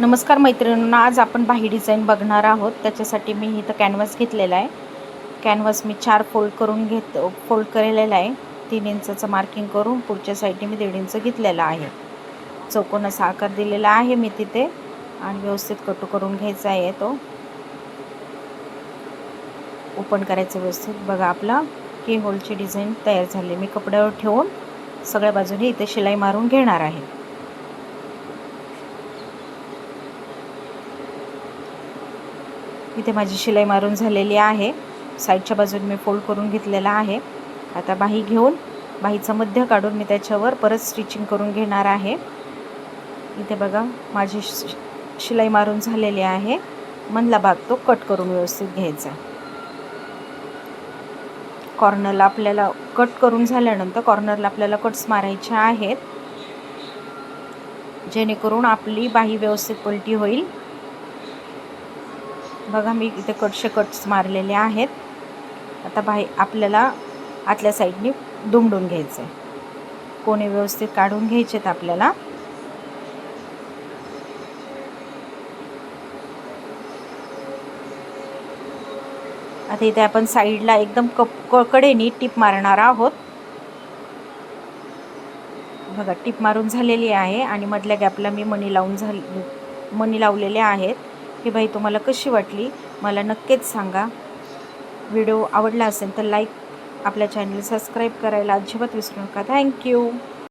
नमस्कार मैत्रिणींनो, आज आपण बाही डिझाईन बघणार आहोत. त्याच्यासाठी मी इथं कॅनव्हास घेतलेला आहे. कॅनव्हास मी 4 फोल्ड केलेला आहे. 3 इंचाचं मार्किंग करून पुढच्या साईडने मी 1.5 इंच घेतलेला आहे. चौकोन असा आकार दिलेला आहे मी तिथे आणि व्यवस्थित कट करून घ्यायचा आहे. तो ओपन करायचं व्यवस्थित. बघा, आपला की होलची डिझाईन तयार झाली. मी कपड्यावर ठेवून सगळ्या बाजूने इथे शिलाई मारून घेणार आहे. इथे माझी शिलाई मारून झालेली आहे. साईडच्या बाजूने मी फोल्ड करून घेतलेला आहे. आता बाही घेऊन बाहीचं मध्य काढून मी त्याच्यावर परत स्टिचिंग करून घेणार आहे. इथे बघा, माझी शिलाई मारून झालेली आहे. मधला भाग तो कट करून व्यवस्थित घ्यायचा. कॉर्नरला आपल्याला कट करून झाल्यानंतर कॉर्नरला आपल्याला कट्स मारायचे आहेत, जेणेकरून आपली बाही व्यवस्थित पलटी होईल. बघा, मी इथे कट्स मारलेले आहेत. आता बाही आपल्याला आतल्या साईडने दुमडून घ्यायचं आहे. कोणे व्यवस्थित काढून घ्यायचेत आपल्याला. आता इथे आपण साईडला एकदम कडेने टिप मारणार आहोत. बघा, टिप मारून झालेली आहे आणि मधल्या गॅपला मी मणी लावलेले आहेत. ही बाही तुम्हाला कशी वाटली मला नक्कीच सांगा. व्हिडिओ आवडला असेल तर लाईक, आपल्या चॅनल सबस्क्राईब करायला अजिबात विसरू नका. थँक्यू.